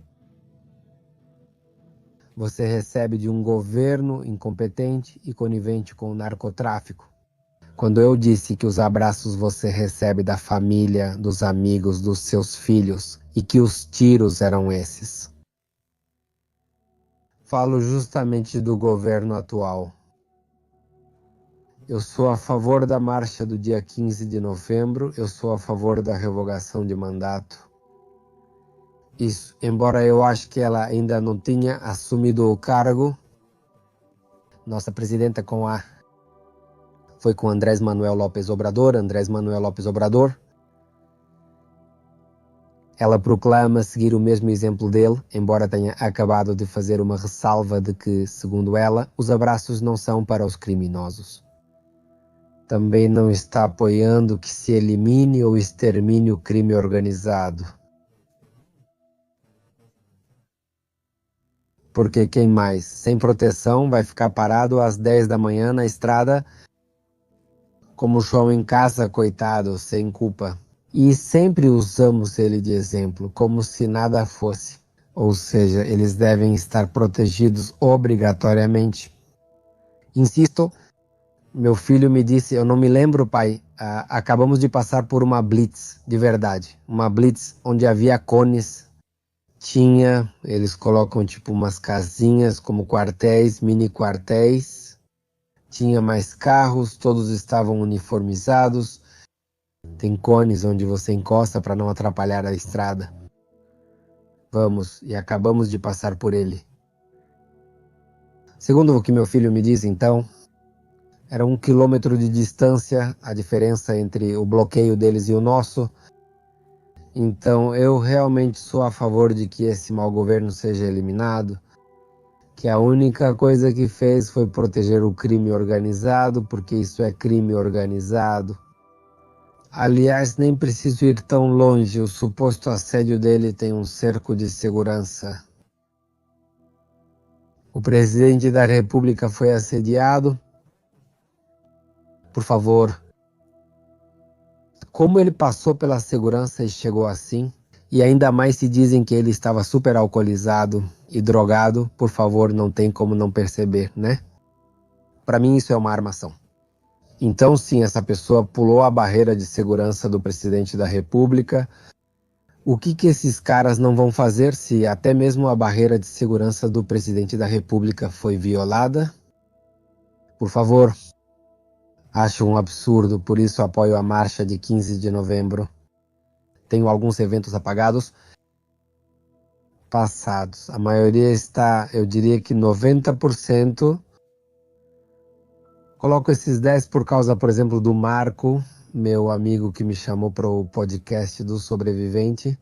você recebe de um governo incompetente e conivente com o narcotráfico. Quando eu disse que os abraços você recebe da família, dos amigos, dos seus filhos e que os tiros eram esses. Falo justamente do governo atual. Eu sou a favor da marcha do dia 15 de novembro, eu sou a favor da revogação de mandato. Isso, embora eu acho que ela ainda não tinha assumido o cargo, nossa presidenta foi com Andrés Manuel López Obrador. Ela proclama seguir o mesmo exemplo dele, embora tenha acabado de fazer uma ressalva de que, segundo ela, os abraços não são para os criminosos. Também não está apoiando que se elimine ou extermine o crime organizado. Porque quem mais, sem proteção, vai ficar parado às 10 da manhã na estrada como João em casa, coitado, sem culpa. E sempre usamos ele de exemplo, como se nada fosse. Ou seja, eles devem estar protegidos obrigatoriamente. Insisto, meu filho me disse, eu não me lembro, pai, acabamos de passar por uma blitz, de verdade. Uma blitz onde havia cones. Eles colocam tipo umas casinhas como quartéis, mini quartéis. Tinha mais carros, todos estavam uniformizados. Tem cones onde você encosta para não atrapalhar a estrada. Vamos, e acabamos de passar por ele. Segundo o que meu filho me diz, então, era 1 quilômetro de distância a diferença entre o bloqueio deles e o nosso. Então, eu realmente sou a favor de que esse mau governo seja eliminado, que a única coisa que fez foi proteger o crime organizado, porque isso é crime organizado. Aliás, nem preciso ir tão longe, o suposto assédio dele tem um cerco de segurança. O presidente da República foi assediado. Por favor, como ele passou pela segurança e chegou assim? E ainda mais se dizem que ele estava super alcoolizado e drogado, por favor, não tem como não perceber, né? Para mim isso é uma armação. Então sim, essa pessoa pulou a barreira de segurança do presidente da República. O que esses caras não vão fazer se até mesmo a barreira de segurança do presidente da República foi violada? Por favor, acho um absurdo, por isso apoio a marcha de 15 de novembro. Tenho alguns eventos apagados, passados. A maioria está, eu diria que 90%. Coloco esses 10 por causa, por exemplo, do Marco, meu amigo que me chamou para o podcast do sobrevivente.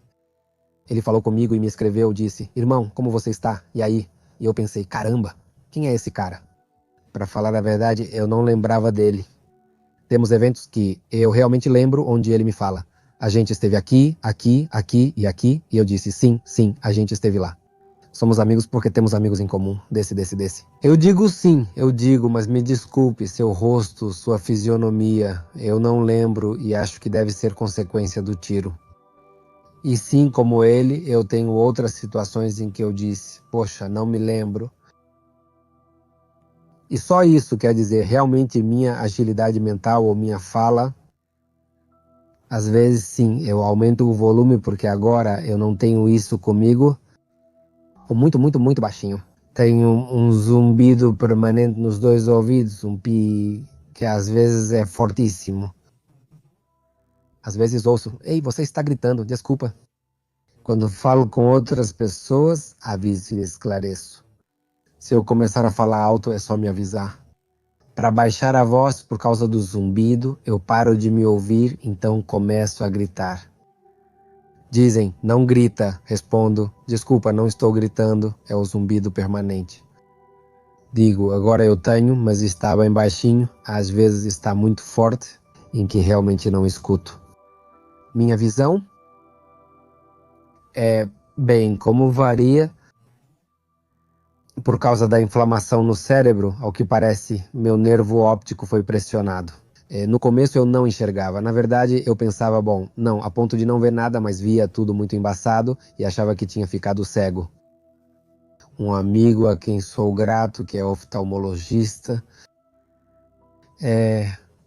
Ele falou comigo e me escreveu, disse, irmão, como você está? E aí? E eu pensei, caramba, quem é esse cara? Para falar a verdade, eu não lembrava dele. Temos eventos que eu realmente lembro onde ele me fala. A gente esteve aqui, aqui, aqui e aqui. E eu disse, sim, a gente esteve lá. Somos amigos porque temos amigos em comum, desse. Eu digo sim, mas me desculpe, seu rosto, sua fisionomia, eu não lembro e acho que deve ser consequência do tiro. E sim, como ele, eu tenho outras situações em que eu disse, poxa, não me lembro. E só isso quer dizer, realmente minha agilidade mental ou minha fala, às vezes sim, eu aumento o volume porque agora eu não tenho isso comigo, ou muito baixinho. Tenho um zumbido permanente nos 2 ouvidos, um pi que às vezes é fortíssimo. Às vezes ouço, ei, você está gritando, desculpa. Quando falo com outras pessoas, aviso e esclareço. Se eu começar a falar alto, é só me avisar. Para baixar a voz por causa do zumbido, eu paro de me ouvir, então começo a gritar. Dizem, não grita, respondo, desculpa, não estou gritando, é o zumbido permanente. Digo, agora eu tenho, mas está bem baixinho, às vezes está muito forte, em que realmente não escuto. Minha visão é, bem, como varia, por causa da inflamação no cérebro, ao que parece, meu nervo óptico foi pressionado. No começo eu não enxergava, na verdade eu pensava, bom, não, a ponto de não ver nada, mas via tudo muito embaçado e achava que tinha ficado cego. Um amigo a quem sou grato, que é oftalmologista,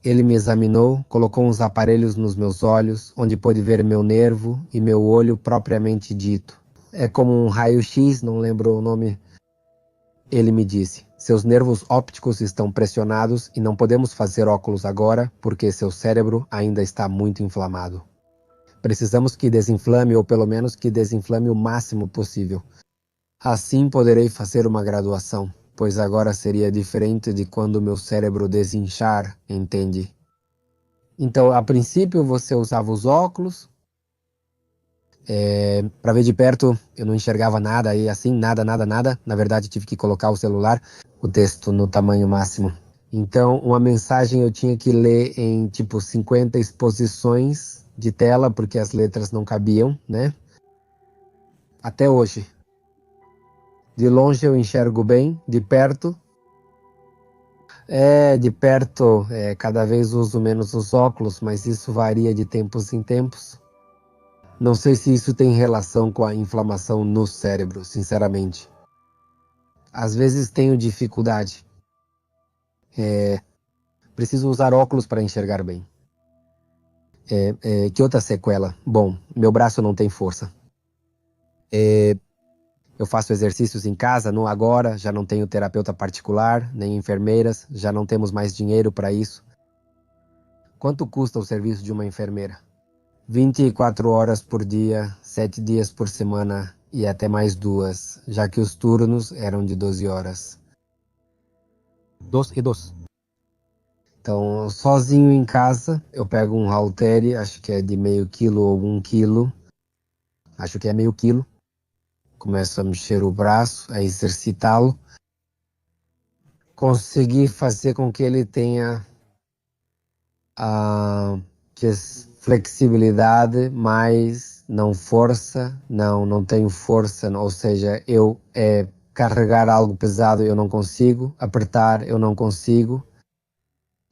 Ele me examinou, colocou uns aparelhos nos meus olhos, onde pôde ver meu nervo e meu olho propriamente dito. É como um raio-x, não lembro o nome. Ele me disse: seus nervos ópticos estão pressionados e não podemos fazer óculos agora porque seu cérebro ainda está muito inflamado. Precisamos que desinflame ou pelo menos que desinflame o máximo possível. Assim poderei fazer uma graduação, pois agora seria diferente de quando meu cérebro desinchar, entende? Então, a princípio você usava os óculos, para ver de perto eu não enxergava nada e assim, nada, nada, nada. Na verdade tive que colocar o celular, o texto no tamanho máximo. Então, uma mensagem eu tinha que ler em tipo 50 exposições de tela, porque as letras não cabiam, né? Até hoje. De longe eu enxergo bem, de perto. De perto, cada vez uso menos os óculos, mas isso varia de tempos em tempos. Não sei se isso tem relação com a inflamação no cérebro, sinceramente. Às vezes tenho dificuldade. Preciso usar óculos para enxergar bem. Que outra sequela? Bom, meu braço não tem força. Eu faço exercícios em casa, não agora, já não tenho terapeuta particular, nem enfermeiras, já não temos mais dinheiro para isso. Quanto custa o serviço de uma enfermeira? 24 horas por dia, 7 dias por semana e até mais 2, já que os turnos eram de 12 horas. 2 e 2. Então, sozinho em casa, eu pego um haltere, acho que é de meio quilo ou 1 quilo. Acho que é meio quilo. Começo a mexer o braço, a exercitá-lo. Consegui fazer com que ele tenha a flexibilidade, mas não força, não tenho força, ou seja, eu carregar algo pesado eu não consigo, apertar eu não consigo.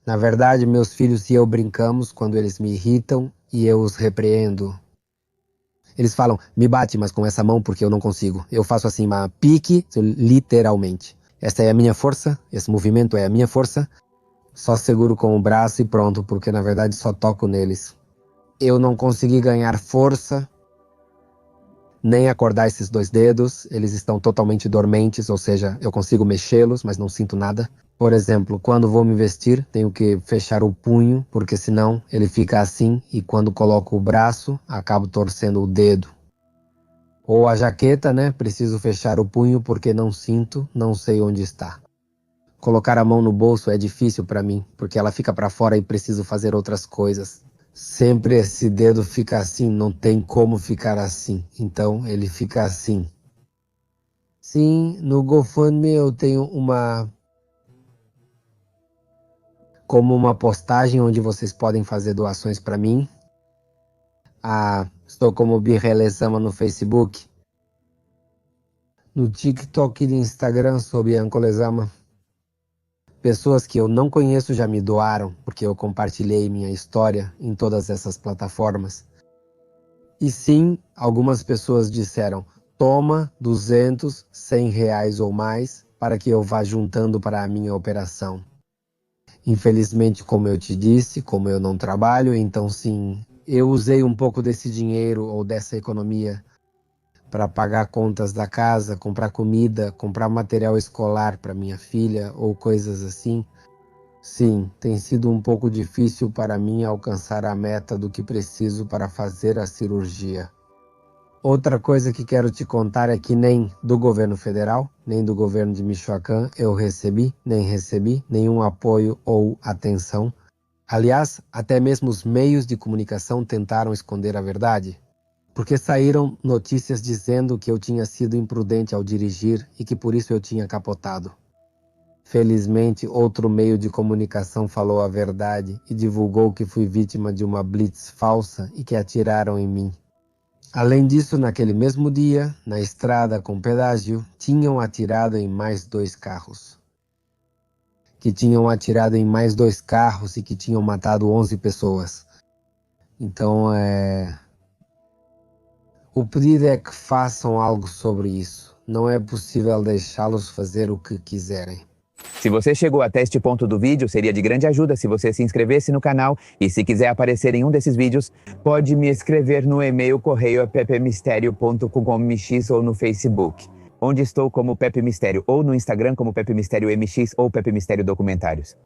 Na verdade, meus filhos e eu brincamos quando eles me irritam e eu os repreendo. Eles falam, me bate, mas com essa mão porque eu não consigo. Eu faço assim, uma pique, literalmente. Essa é a minha força, esse movimento é a minha força. Só seguro com o braço e pronto, porque na verdade só toco neles. Eu não consegui ganhar força, nem acordar esses 2 dedos. Eles estão totalmente dormentes, ou seja, eu consigo mexê-los, mas não sinto nada. Por exemplo, quando vou me vestir, tenho que fechar o punho, porque senão ele fica assim e quando coloco o braço, acabo torcendo o dedo. Ou a jaqueta, né? Preciso fechar o punho porque não sinto, não sei onde está. Colocar a mão no bolso é difícil para mim, porque ela fica para fora e preciso fazer outras coisas. Sempre esse dedo fica assim, não tem como ficar assim. Então ele fica assim. Sim, no GoFundMe eu tenho uma postagem onde vocês podem fazer doações para mim. Estou como Birrelezama no Facebook. No TikTok e no Instagram sou Biancolezama. Pessoas que eu não conheço já me doaram, porque eu compartilhei minha história em todas essas plataformas. E sim, algumas pessoas disseram, toma 200, 100 reais ou mais para que eu vá juntando para a minha operação. Infelizmente, como eu te disse, como eu não trabalho, então sim, eu usei um pouco desse dinheiro ou dessa economia para pagar contas da casa, comprar comida, comprar material escolar para minha filha ou coisas assim. Sim, tem sido um pouco difícil para mim alcançar a meta do que preciso para fazer a cirurgia. Outra coisa que quero te contar é que nem do governo federal, nem do governo de Michoacán eu recebi nenhum apoio ou atenção. Aliás, até mesmo os meios de comunicação tentaram esconder a verdade, porque saíram notícias dizendo que eu tinha sido imprudente ao dirigir e que por isso eu tinha capotado. Felizmente, outro meio de comunicação falou a verdade e divulgou que fui vítima de uma blitz falsa e que atiraram em mim. Além disso, naquele mesmo dia, na estrada com pedágio, tinham atirado em mais 2 carros. Que tinham atirado em mais 2 carros e que tinham matado 11 pessoas. Então, o pedido é que façam algo sobre isso. Não é possível deixá-los fazer o que quiserem. Se você chegou até este ponto do vídeo, seria de grande ajuda se você se inscrevesse no canal e se quiser aparecer em um desses vídeos, pode me escrever no e-mail correio@pepemistério.com.mx ou no Facebook, onde estou como Pepe Mistério, ou no Instagram como Pepe Mistério MX ou Pepe Mistério Documentários.